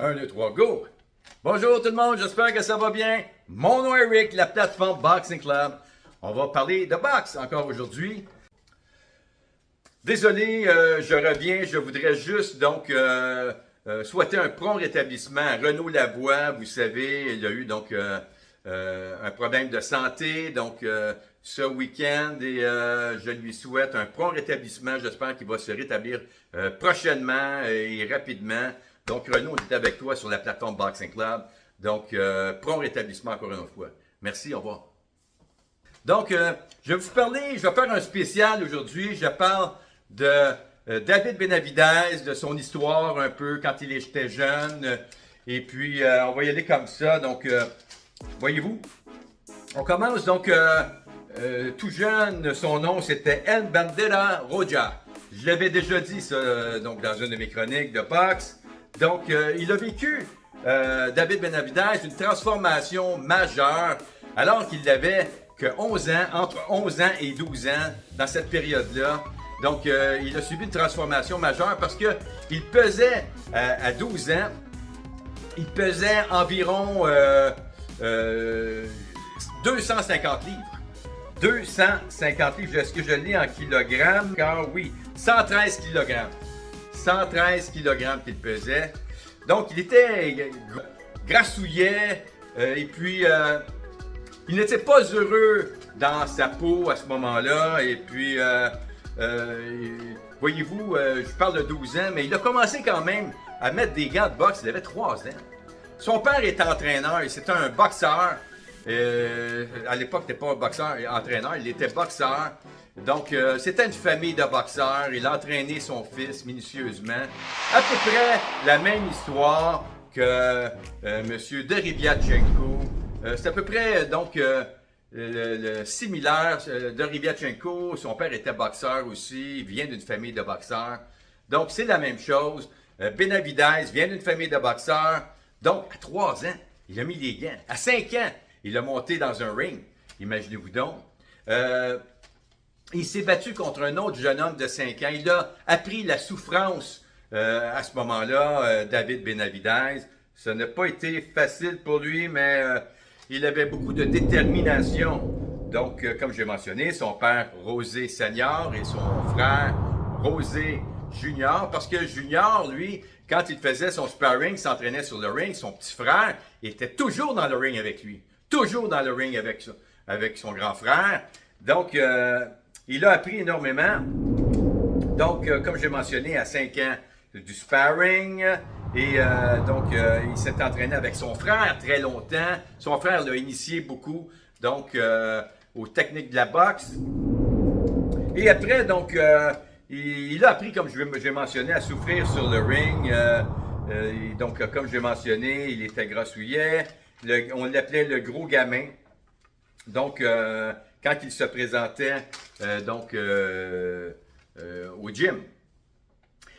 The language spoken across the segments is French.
Un, deux, trois, go! Bonjour tout le monde, j'espère que ça va bien. Mon nom est Rick, la plateforme Boxing Club. On va parler de boxe encore aujourd'hui. Désolé, je reviens, je voudrais juste souhaiter un prompt rétablissement à Renaud Lavoie. Vous savez, il y a eu un problème de santé ce week-end et je lui souhaite un prompt rétablissement. J'espère qu'il va se rétablir prochainement et rapidement. Donc, Renaud, on est avec toi sur la plateforme Boxing Club. Donc, prompt rétablissement encore une fois. Merci, au revoir. Donc, je vais vous parler, je vais faire un spécial aujourd'hui. Je parle de David Benavidez, de son histoire un peu quand il était jeune. Et puis, on va y aller comme ça. Donc, voyez-vous, on commence tout jeune, son nom c'était El Bandera Roja. Je l'avais déjà dit ça dans une de mes chroniques de boxe. Donc, il a vécu, David Benavidez, une transformation majeure alors qu'il n'avait que 11 ans, entre 11 ans et 12 ans dans cette période-là. Donc, il a subi une transformation majeure parce qu'il pesait, à 12 ans, il pesait environ 250 livres. 250 livres, est-ce que je lis en kilogrammes? Car oui, 113 kilogrammes. 113 kg qu'il pesait. Donc, il était grassouillet et puis il n'était pas heureux dans sa peau à ce moment-là. Et puis, voyez-vous, je parle de 12 ans, mais il a commencé quand même à mettre des gants de boxe. Il avait 3 ans. Son père était entraîneur et c'était un boxeur. À l'époque, il n'était pas un boxeur et entraîneur, il était boxeur. Donc, c'était une famille de boxeurs. Il a entraîné son fils minutieusement. À peu près la même histoire que M. Derevyanchenko. C'est à peu près le similaire. Derevyanchenko, son père était boxeur aussi. Il vient d'une famille de boxeurs. Donc, c'est la même chose. Benavidez vient d'une famille de boxeurs. Donc, à 3 ans, il a mis les gants. À 5 ans, il a monté dans un ring. Imaginez-vous donc. Il s'est battu contre un autre jeune homme de 5 ans. Il a appris la souffrance à ce moment-là, David Benavidez. Ça n'a pas été facile pour lui, mais il avait beaucoup de détermination. Donc, comme j'ai mentionné, son père Rosé Senior et son frère Rosé Junior, parce que Junior, lui, quand il faisait son sparring, s'entraînait sur le ring, son petit frère était toujours dans le ring avec lui. Toujours dans le ring avec son grand frère. Donc, il a appris énormément. Donc, comme j'ai mentionné, à 5 ans, du sparring. Et il s'est entraîné avec son frère très longtemps. Son frère l'a initié beaucoup aux techniques de la boxe. Et après, il a appris, comme j'ai mentionné, à souffrir sur le ring. Comme j'ai mentionné, il était grassouillet. On l'appelait le gros gamin. Donc, quand il se présentait au gym.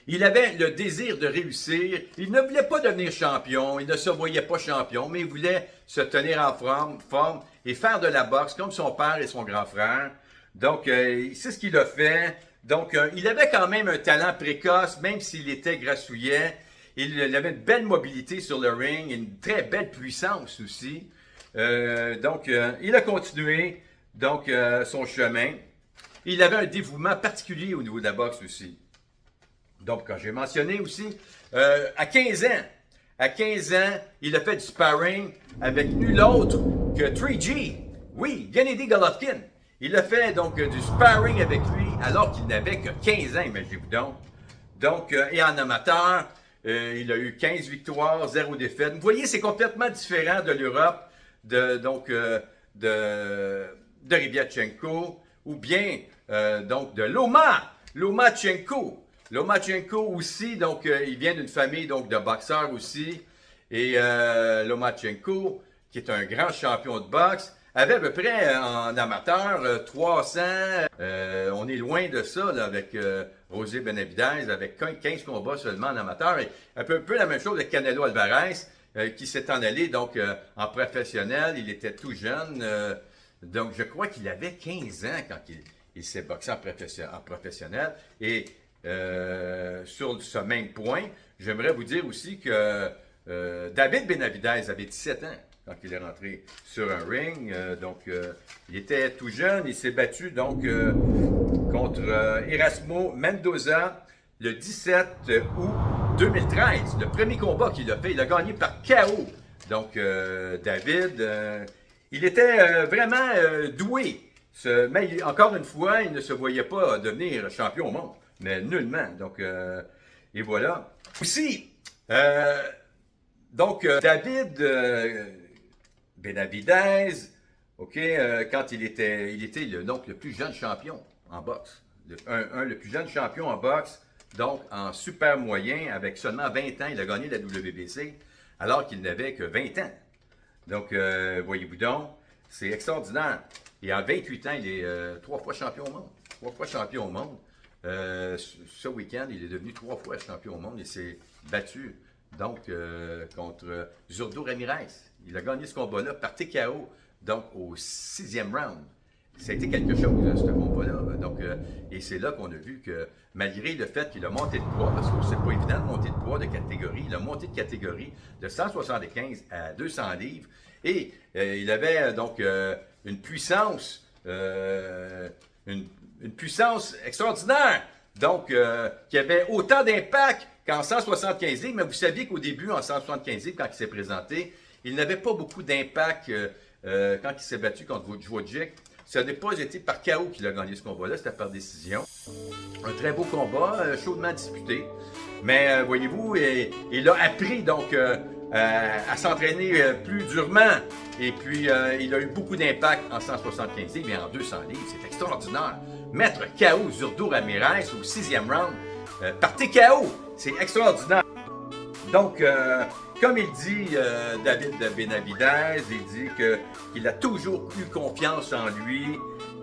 Il avait le désir de réussir. Il ne voulait pas devenir champion. Il ne se voyait pas champion, mais il voulait se tenir en forme et faire de la boxe comme son père et son grand frère. Donc, c'est ce qu'il a fait. Donc, il avait quand même un talent précoce, même s'il était grassouillet. Il avait une belle mobilité sur le ring, une très belle puissance aussi. Il a continué son chemin. Il avait un dévouement particulier au niveau de la boxe aussi. Donc, quand j'ai mentionné aussi, à 15 ans, il a fait du sparring avec nul autre que 3G. Oui, Gennady Golovkin. Il a fait du sparring avec lui alors qu'il n'avait que 15 ans, imaginez-vous donc. Et en amateur, il a eu 15 victoires, 0 défaites. Vous voyez, c'est complètement différent de l'Europe, de Derevyanchenko, ou bien de Lomachenko. Lomachenko aussi, il vient d'une famille de boxeurs aussi. Et Lomachenko, qui est un grand champion de boxe, avait à peu près en amateur 300. On est loin de ça là, avec Rosé Benavidez, avec 15 combats seulement en amateur. Et un peu la même chose avec Canelo Alvarez, qui s'est en allé en professionnel. Il était tout jeune. Donc, je crois qu'il avait 15 ans quand il s'est boxé en professionnel. Et sur ce même point, j'aimerais vous dire aussi que David Benavidez avait 17 ans quand il est rentré sur un ring. Il était tout jeune. Il s'est battu donc contre Erasmo Mendoza le 17 août 2013. Le premier combat qu'il a fait, il a gagné par KO. Donc, David, il était vraiment doué. Mais encore une fois, il ne se voyait pas devenir champion au monde, mais nullement. Donc, et voilà. Aussi, David Benavidez, quand il était le plus jeune champion en boxe. Le plus jeune champion en boxe, donc en super moyen, avec seulement 20 ans, il a gagné la WBC, alors qu'il n'avait que 20 ans. Donc, voyez-vous donc, c'est extraordinaire. Et en 28 ans, il est 3 fois champion au monde. 3 fois champion au monde. Ce week-end, il est devenu 3 fois champion au monde. Il s'est battu donc contre Zurdo Ramirez. Il a gagné ce combat-là par TKO, donc au 6e round. Ça a été quelque chose, ce combat-là. Et c'est là qu'on a vu que, malgré le fait qu'il a monté de poids, parce que c'est pas évident de monter de poids de catégorie, il a monté de catégorie de 175 à 200 livres. Et il avait donc une puissance extraordinaire. Donc, qui avait autant d'impact qu'en 175 livres. Mais vous saviez qu'au début, en 175 livres, quand il s'est présenté, il n'avait pas beaucoup d'impact quand il s'est battu contre Wojcik. Ça n'a pas été par KO qu'il a gagné ce combat-là, c'était par décision. Un très beau combat, chaudement disputé. Mais voyez-vous, il a appris donc à s'entraîner plus durement. Et puis, il a eu beaucoup d'impact en 175 livres et en 200 livres. C'est extraordinaire. Mettre KO Zurdo Ramirez au 6e round par TKO, c'est extraordinaire. Donc, comme il dit David Benavidez, il dit qu'il a toujours eu confiance en lui,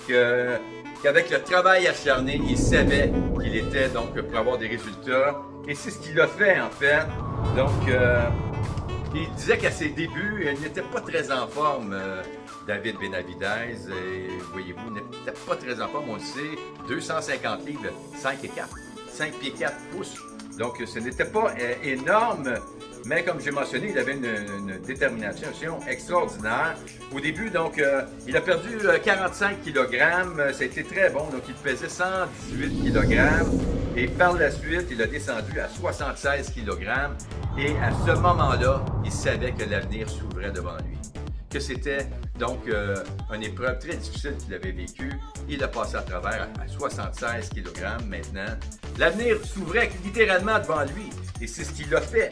qu'avec le travail acharné, il savait qu'il était donc pour avoir des résultats. Et c'est ce qu'il a fait en fait. Donc, il disait qu'à ses débuts, il n'était pas très en forme, David Benavidez. Et voyez-vous, il n'était pas très en forme, on le sait. 250 livres, 5 et 4. 5 pieds 4 pouces. Donc, ce n'était pas énorme, mais comme j'ai mentionné, il avait une détermination extraordinaire. Au début, donc, il a perdu 45 kg. Ça a été très bon. Donc, il pesait 118 kg. Et par la suite, il a descendu à 76 kg. Et à ce moment-là, il savait que l'avenir s'ouvrait devant lui. Que c'était donc une épreuve très difficile qu'il avait vécue. Il a passé à travers à 76 kg maintenant. L'avenir s'ouvrait littéralement devant lui et c'est ce qu'il a fait.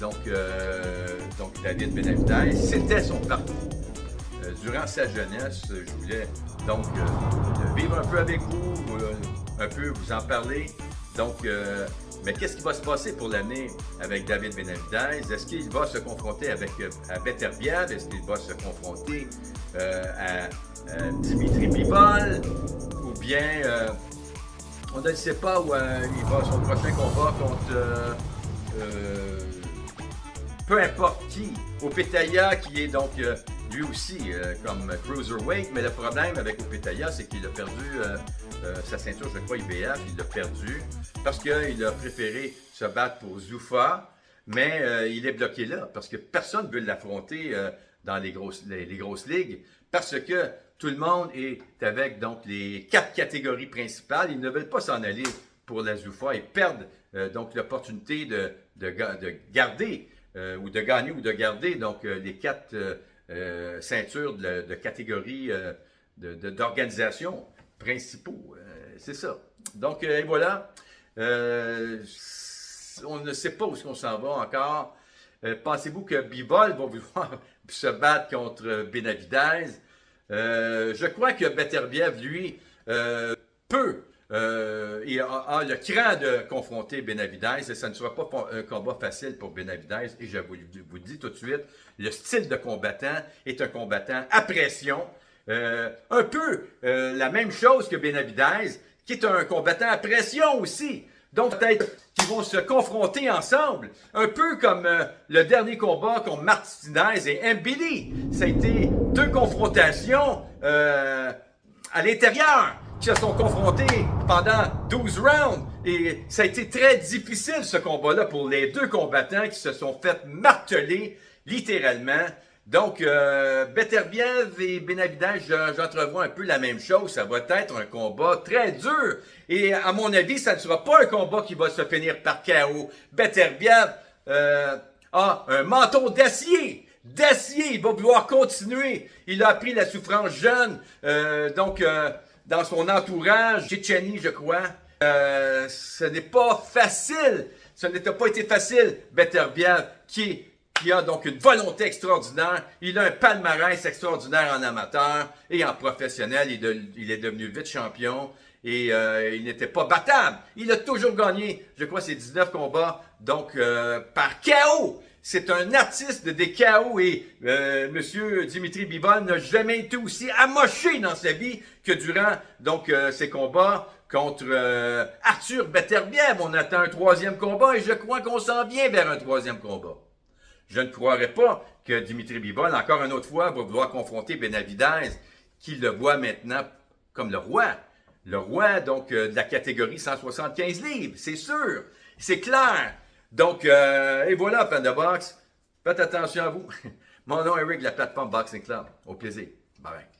Donc David Benavidez, c'était son parcours. Durant sa jeunesse, je voulais donc vivre un peu avec vous, un peu vous en parler. Donc, mais qu'est-ce qui va se passer pour l'avenir avec David Benavidez? Est-ce qu'il va se confronter à Beterbiev? Est-ce qu'il va se confronter à Dimitri Bivol? Ou bien, on ne sait pas où il va son prochain combat contre peu importe qui. Opetaia, qui est donc lui aussi comme cruiserweight, mais le problème avec Opetaia, c'est qu'il a perdu sa ceinture, je crois, IBF, il l'a perdu parce qu'il a préféré se battre pour Zuffa, mais il est bloqué là parce que personne ne veut l'affronter dans les grosses ligues parce que tout le monde est avec donc les 4 catégories principales. Ils ne veulent pas s'en aller pour la Zuffa et perdent donc l'opportunité de garder ou de gagner ou de garder donc les 4 ceintures de catégories d'organisation principaux. C'est ça. Donc, et voilà. On ne sait pas où est-ce qu'on s'en va encore. Pensez-vous que Bivol va vouloir se battre contre Benavidez? Je crois que Beterbiev, lui, peut. Il a le cran de confronter Benavidez et ça ne sera pas un combat facile pour Benavidez. Et je vous le dis tout de suite, le style de combattant est un combattant à pression. Un peu la même chose que Benavidez, qui est un combattant à pression aussi. Donc peut-être qu'ils vont se confronter ensemble, un peu comme le dernier combat contre Martinez et Mbili. Ça a été 2 confrontations à l'intérieur. qui se sont confrontés pendant 12 rounds. Et ça a été très difficile, ce combat-là, pour les deux combattants qui se sont fait marteler, littéralement. Donc, Beterbiev et Benavidez, j'entrevois un peu la même chose. Ça va être un combat très dur. Et à mon avis, ça ne sera pas un combat qui va se finir par KO. Beterbiev a un menton d'acier. D'acier, il va vouloir continuer. Il a appris la souffrance jeune, dans son entourage, Tchétchénie, je crois. Ce n'est pas facile. Ce n'était pas été facile, Beterbiev, qui a donc une volonté extraordinaire. Il a un palmarès extraordinaire en amateur et en professionnel. Il est devenu vice-champion et il n'était pas battable. Il a toujours gagné, je crois, ses 19 combats, donc par KO. C'est un artiste des KO et Monsieur Dimitri Bivol n'a jamais été aussi amoché dans sa vie que durant donc ses combats contre Arthur Beterbiev. On attend un troisième combat et je crois qu'on s'en vient vers un troisième combat. Je ne croirais pas que Dimitri Bivol, encore une autre fois, va vouloir confronter Benavidez, qui le voit maintenant comme le roi. Le roi, donc, de la catégorie 175 livres, c'est sûr, c'est clair. Donc, et voilà, fans de boxe, faites attention à vous. Mon nom est Eric de la plateforme Boxing Club. Au plaisir. Bye bye.